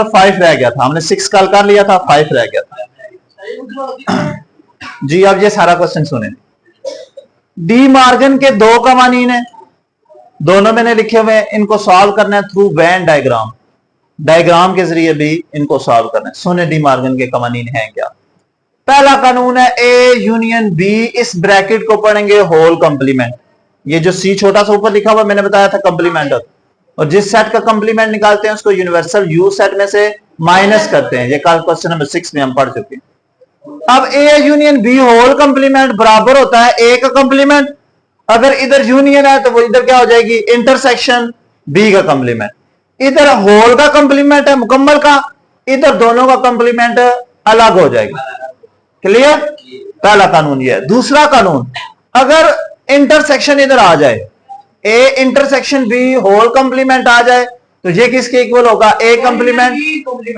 5 रह गया था, हमने 6 कल कर लिया था, 5 रह गया था। जी अब ये सारा क्वेश्चन सुने। डी मॉर्गन के दो कवानीन है, दोनों मैंने लिखे हुए हैं, इनको सॉल्व करना है थ्रू वेन डायग्राम, डायग्राम के जरिए भी इनको सॉल्व करना है। सुने डी मॉर्गन के कवानीन हैं क्या। पहला कानून है ए यूनियन बी, इस ब्रैकेट को पढ़ेंगे होल कंप्लीमेंट। ये जो सी छोटा सा ऊपर लिखा हुआ मैंने बताया था कंप्लीमेंट, और जिस सेट का कंप्लीमेंट निकालते हैं उसको यूनिवर्सल यू सेट में से माइनस करते हैं। ये कल क्वेश्चन नंबर 6 में हम पढ़ चुके हैं। अब A union B whole complement बराबर होता है ए का कंप्लीमेंट। अगर इधर यूनियन है तो वो इधर क्या हो जाएगी, इंटरसेक्शन बी का कंप्लीमेंट। इधर होल का कंप्लीमेंट है मुकम्मल का, इधर दोनों का कंप्लीमेंट अलग हो जाएगा। क्लियर। पहला कानून ये है। दूसरा कानून, अगर इंटरसेक्शन इधर आ जाए, A intersection B whole complement आ जाए, तो ये किसके इक्वल होगा, A complement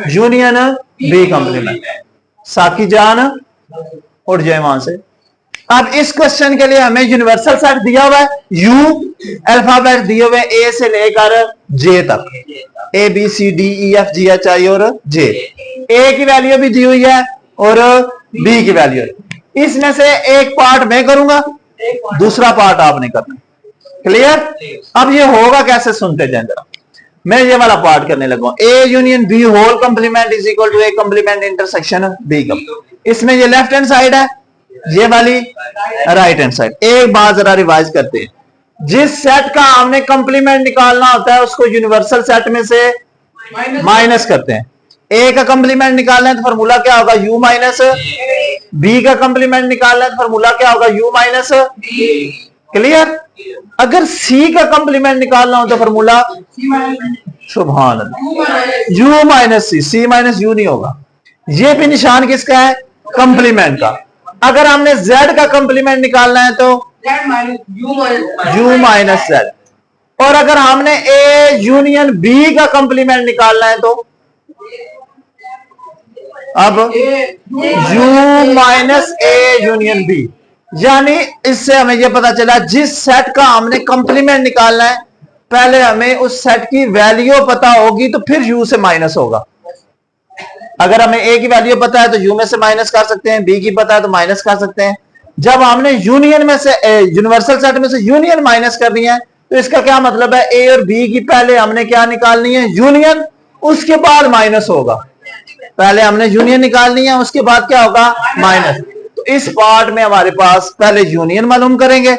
union B complement. साकी जान उठ जाए वहां से। अब इस क्वेश्चन के लिए हमें यूनिवर्सल सेट दिया हुआ है, यू अल्फाबेट दिए हुए ए से लेकर जे तक, A B C D E F G H I और जे। ए की वैल्यू भी दी हुई है और बी की वैल्यू। इसमें से एक पार्ट मैं करूंगा, दूसरा पार्ट आपने करना। क्लियर। अब ये होगा कैसे, सुनते जाएं जरा। मैं ये वाला पार्ट करने लगा, A union B whole complement is equal to A complement intersection B का। इसमें ये लेफ्ट हैंड साइड है, ये वाली राइट हैंड साइड। एक बात जरा रिवाइज करते हैं, जिस सेट का हमने कंप्लीमेंट निकालना होता है उसको यूनिवर्सल सेट में से माइनस करते हैं। ए का कंप्लीमेंट निकालना है तो फॉर्मूला क्या होगा, यू माइनस। बी का कंप्लीमेंट निकालना है तो फॉर्मूला क्या होगा, यू माइनस। क्लियर। अगर सी का कंप्लीमेंट निकालना हो तो फॉर्मूला सुभान अल्लाह, U minus C, C minus U नहीं होगा। ये भी निशान किसका है, कंप्लीमेंट का। अगर हमने z का कंप्लीमेंट निकालना है तो u माइनस z, और अगर हमने a यूनियन b का कंप्लीमेंट निकालना है तो अब u minus a union b। यानी इससे हमें यह पता चला जिस सेट का हमने कंप्लीमेंट निकालना है पहले हमें उस सेट की वैल्यू पता होगी तो फिर u से माइनस होगा। अगर हमें a की वैल्यू पता है तो u में से माइनस कर सकते हैं, b की पता है तो माइनस कर सकते हैं। जब हमने यूनियन में से यूनिवर्सल सेट में से यूनियन माइनस करनी है तो इसका क्या मतलब है, a और b की पहले हमने क्या निकालनी है, यूनियन, उसके बाद माइनस होगा। पहले हमने यूनियन निकालनी है उसके बाद क्या होगा, माइनस। तो इस पार्ट में हमारे पास पहले यूनियन मालूम करेंगे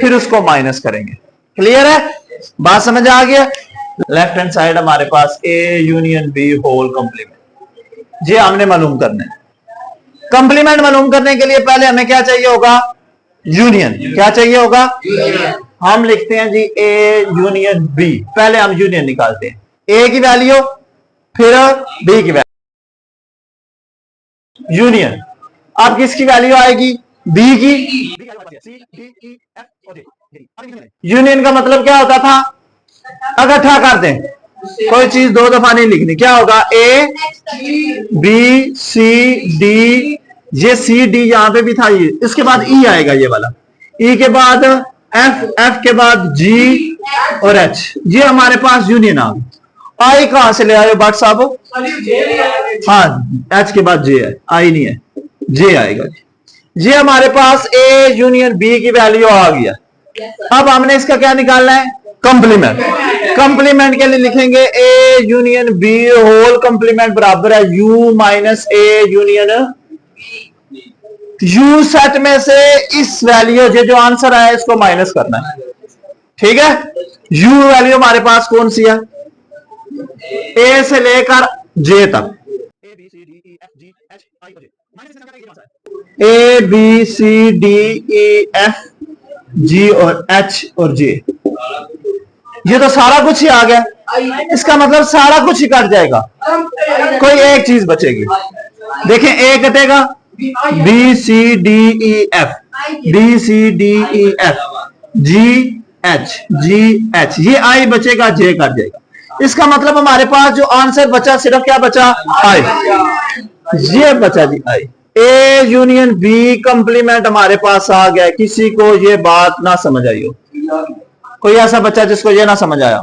फिर उसको माइनस करेंगे। क्लियर है, बात समझ आ गया। लेफ्ट हैंड साइड हमारे पास a union b whole complement, ये हमने मालूम करना है। कंप्लीमेंट मालूम करने के लिए पहले हमें क्या चाहिए होगा, यूनियन। क्या चाहिए होगा, हम लिखते हैं जी ए यूनियन बी। पहले हम यूनियन निकालते हैं, ए की वैल्यू फिर बी की वैल्यू, यूनियन। अब किसकी वैल्यू आएगी, बी की। यूनियन का मतलब क्या होता था, इकट्ठा कर दें, कोई चीज दो दफा नहीं लिखनी। क्या होगा, ए बी सी डी, ये सी डी यहां पे भी था, ये इसके बाद ई आएगा, ये वाला ई के बाद एफ, एफ के बाद जी और एच। ये हमारे पास यूनियन आ गई। आई कहां से ले आए भट्ट साहब, हाँ एच के बाद जे है, आई नहीं है, जे आएगा। ये हमारे पास ए यूनियन बी की वैल्यू आ गया। अब हमने इसका क्या निकालना है, कंप्लीमेंट। कंप्लीमेंट के लिए लिखेंगे A union B whole complement बराबर है U minus A union. U set में से इस वैल्यू जो आंसर आया इसको माइनस करना है। ठीक है, यू वैल्यू हमारे पास कौन सी है, ए से लेकर जे तक, A B C D E F G और एच और जे। ये तो सारा कुछ ही आ गया, इसका मतलब सारा कुछ ही कट जाएगा, कोई एक चीज बचेगी। देखें, ए कटेगा, B C D E F, B C D E F, G H, ये आई बचेगा, जे कट जाएगा। इसका मतलब हमारे पास जो आंसर बचा सिर्फ क्या बचा, आई, ये बचा जी आई। ए यूनियन बी कंप्लीमेंट हमारे पास आ गया। किसी को ये बात ना समझ आई हो, कोई ऐसा बच्चा जिसको ये ना समझ आया।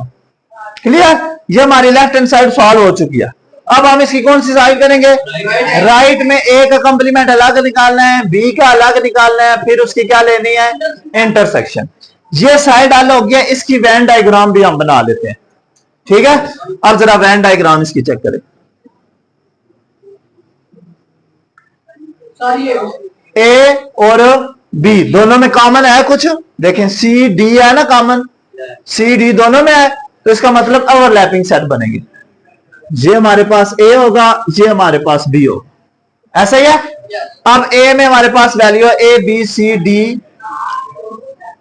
क्लियर, ये हमारी लेफ्ट हैंड साइड सॉल्व हो चुकी है। अब हम इसकी कौन सी साइड करेंगे? राइट में ए का कंप्लीमेंट अलग निकालना है, बी का अलग निकालना है, फिर उसकी क्या लेनी है? इंटरसेक्शन। ये साइड हल हो गया। इसकी वेन डायग्राम भी हम बना लेते हैं, ठीक है। अब जरा वेन डायग्राम इसकी चेक करें। ए और बी दोनों में कॉमन है कुछ? देखें सी डी है ना कॉमन, सी डी दोनों में है, तो इसका मतलब ओवरलैपिंग सेट बनेगी। ये हमारे पास ए होगा, ये हमारे पास बी होगा, ऐसा ही है। अब ए में हमारे पास वैल्यू है A B C D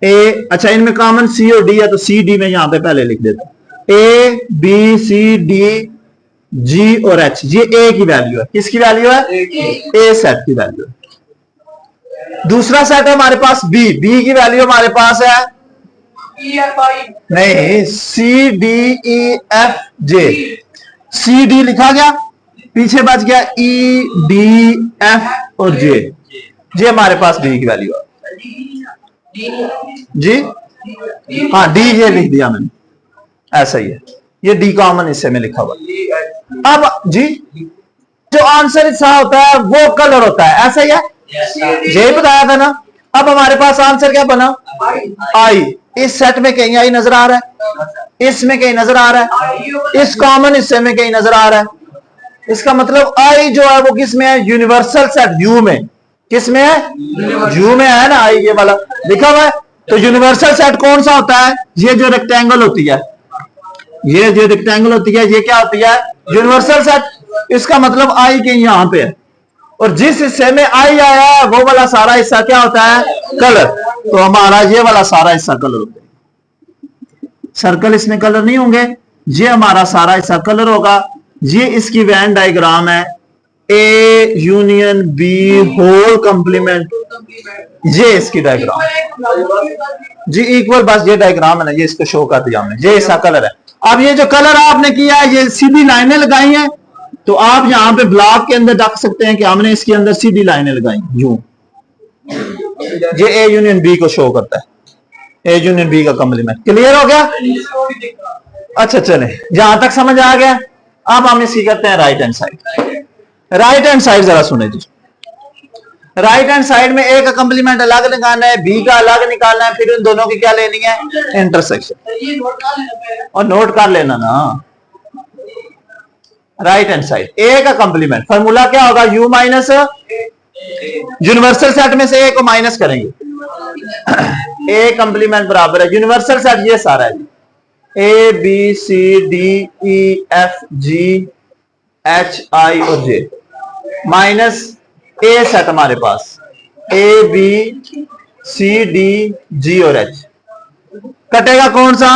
A. अच्छा, इनमें कॉमन सी और डी है, तो सी डी में यहां पे पहले लिख देता हूं। ए बी सी डी जी और एच, ये ए की वैल्यू है। किसकी वैल्यू है? ए सेट की वैल्यू है। दूसरा सेट है हमारे पास बी, बी की वैल्यू हमारे पास है नहीं, सी डी ई एफ जे। सी डी लिखा गया, पीछे बच गया ई डी एफ और जे। ये हमारे पास डी की वैल्यू है जी। हाँ, डी ये लिख दिया मैंने, ऐसा ही है। ये डी कॉमन हिस्से में लिखा हुआ। अब जी जो आंसर हिस्सा होता है वो कलर होता है, ऐसा ही है, यही बताया था ना। अब हमारे पास आंसर क्या बना? आई। इस सेट में कहीं आई नजर आ रहा है, इसमें कहीं नजर आ रहा है, इस कॉमन हिस्से में कहीं नजर आ रहा है। इसका मतलब आई जो है वो किस में है? यूनिवर्सल सेट यू में। किस में है? यू में है ना आई, ये वाला लिखा हुआ है। तो यूनिवर्सल सेट कौन सा होता है? ये जो रेक्टेंगल होती है, ये जो रेक्टेंगल होती है, ये क्या होती है? Universal set. इसका मतलब आई के यहां पे है, और जिस हिस्से में आई आया है वो वाला सारा हिस्सा क्या होता है? कलर। तो हमारा ये वाला सारा हिस्सा कलर होता है। सर्कल इसमें कलर नहीं होंगे, ये हमारा सारा हिस्सा कलर होगा। ये इसकी वेन डायग्राम है, A union B whole complement, ये इसकी डायग्राम जी इक्वल। बस ये डायग्राम है ना, ये इसको शो कर दिया हमने, ये इसका कलर है। अब ये जो कलर आपने किया है, ये सीधी लाइनें लगाई हैं, तो आप यहां पे ब्लॉक के अंदर रख सकते हैं कि हमने इसके अंदर सीधी लाइनें लगाई यूं। ये ए यूनियन बी को शो करता है, ए यूनियन बी का कंप्लीमेंट। क्लियर हो गया? अच्छा, चले जहां तक समझ आ गया। अब हम इसकी करते हैं right hand side. Right hand side जरा सुने जी। राइट हैंड साइड में ए का कंप्लीमेंट अलग निकालना है, बी का अलग निकालना है, फिर उन दोनों की क्या लेनी है? इंटरसेक्शन। और नोट कर लेना ना, राइट हैंड साइड ए का कंप्लीमेंट फॉर्मूला क्या होगा? यू माइनस, यूनिवर्सल सेट में से ए को माइनस करेंगे, ए कंप्लीमेंट बराबर है यूनिवर्सल सेट ये सारा है, A B C D E F G H I और जे, माइनस ए सेट हमारे पास ए बी सी डी जी और एच। कटेगा कौन सा?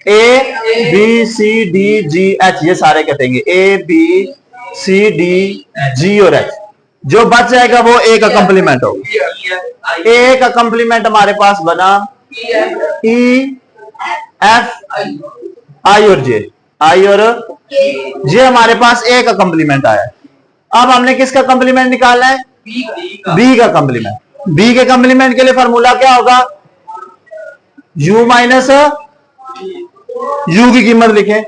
A B C D G H, ये सारे कटेंगे, ए बी सी डी जी और एच। जो बच जाएगा वो ए का कंप्लीमेंट होगा। ए का कंप्लीमेंट हमारे पास बना ई एफ आई और जे, आई और जे हमारे पास ए का कंप्लीमेंट आया। अब हमने किसका कंप्लीमेंट निकालना है? बी का कंप्लीमेंट। बी के कंप्लीमेंट के लिए फॉर्मूला क्या होगा? यू माइनस यू की कीमत लिखें,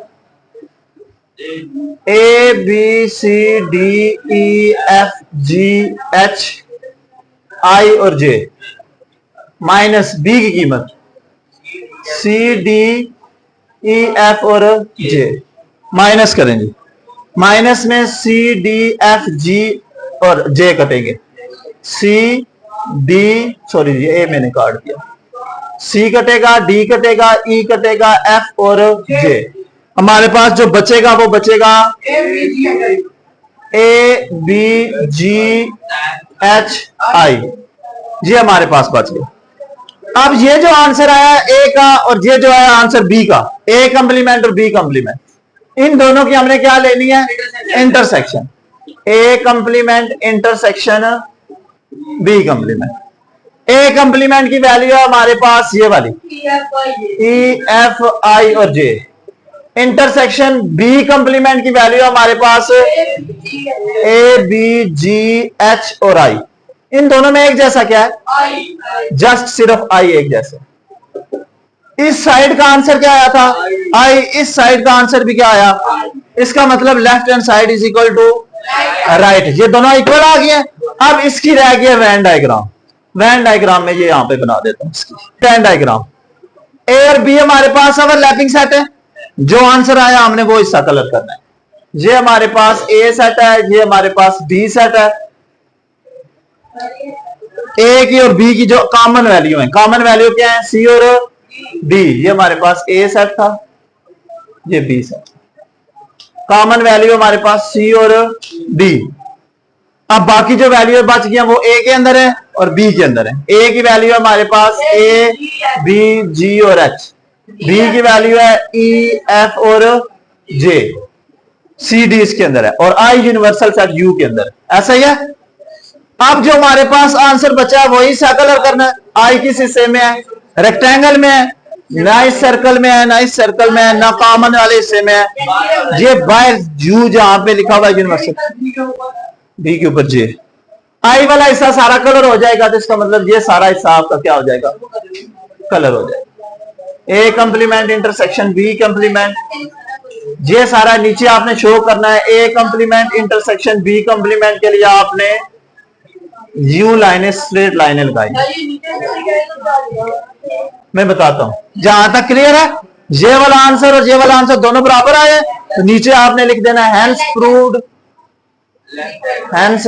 A B C D E F G H I और जे, माइनस बी की कीमत सी डी ई एफ और जे। माइनस करेंगे, माइनस में सी डी एफ जी और जे कटेंगे, सी डी सॉरी ये ए मैंने काट दिया, सी कटेगा, डी कटेगा, ई कटेगा, एफ और जे। हमारे पास जो बचेगा वो बचेगा ए बी जी एच आई, ये हमारे पास बच गया। अब ये जो आंसर आया ए का और ये जो आया आंसर बी का, ए कंप्लीमेंट और बी कंप्लीमेंट, इन दोनों की हमने क्या लेनी है? इंटरसेक्शन। ए कंप्लीमेंट इंटरसेक्शन बी कंप्लीमेंट। ए कंप्लीमेंट की वैल्यू है हमारे पास ये वाली ई एफ आई और जे। इंटरसेक्शन बी कंप्लीमेंट की वैल्यू है हमारे पास ए बी जी एच और आई। इन दोनों में एक जैसा क्या है? जस्ट सिर्फ आई एक जैसा। इस साइड का आंसर क्या आया था? आई। इस साइड का आंसर भी क्या आया? इसका मतलब left hand side is equal to right. ये दोनों इक्वल आ गए। अब इसकी रह गई वेन डायग्राम। वेन डायग्राम में ये यहां पे बना देता हूं इसकी वेन डायग्राम। ए और बी हमारे पास ओवरलैपिंग सेट है। जो आंसर आया हमने वो हिस्सा कलर करना है। ये हमारे पास ए सेट है, ये हमारे पास बी सेट है। ए की और बी की जो कॉमन वैल्यू है, कॉमन वैल्यू क्या है, सी और डी। ये हमारे पास ए सेट था, ये बी सेट। कॉमन वैल्यू हमारे पास सी और डी। अब बाकी जो वैल्यू बच गया वो ए के अंदर है और बी के अंदर है। ए की वैल्यू है हमारे पास ए, बी, जी और एच। बी की वैल्यू है ई, एफ और जे। सी डी इसके अंदर है और आई यूनिवर्सल सेट यू के अंदर। ऐसा ही है। अब जो हमारे पास आंसर बचा है वही सा कलर करना है। आई किस हिस्से में है, रेक्टेंगल में है, ना इस सर्कल में है, ना इस सर्कल में है, ना कॉमन वाले हिस्से में है। ये बाय यू जहां पे लिखा हुआ है यूनिवर्सल, बी के ऊपर जे। आई वाला हिस्सा सारा कलर हो जाएगा, तो इसका मतलब ये सारा हिस्सा आपका क्या हो जाएगा, कलर हो जाएगा। ए कंप्लीमेंट इंटरसेक्शन बी कंप्लीमेंट, ये सारा नीचे आपने शो करना है। ए कंप्लीमेंट इंटरसेक्शन बी कंप्लीमेंट के लिए आपने यू लाइनें, स्ट्रेट लाइनें लगाई। मैं बताता हूं, जहां तक क्लियर है। ये वाला आंसर और ये वाला आंसर दोनों बराबर आए, तो नीचे आपने लिख देना hence proved, hence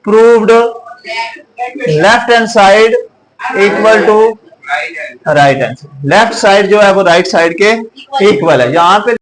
proved left hand side equal to right hand side. Left side जो है वो राइट साइड के इक्वल है। यहां पे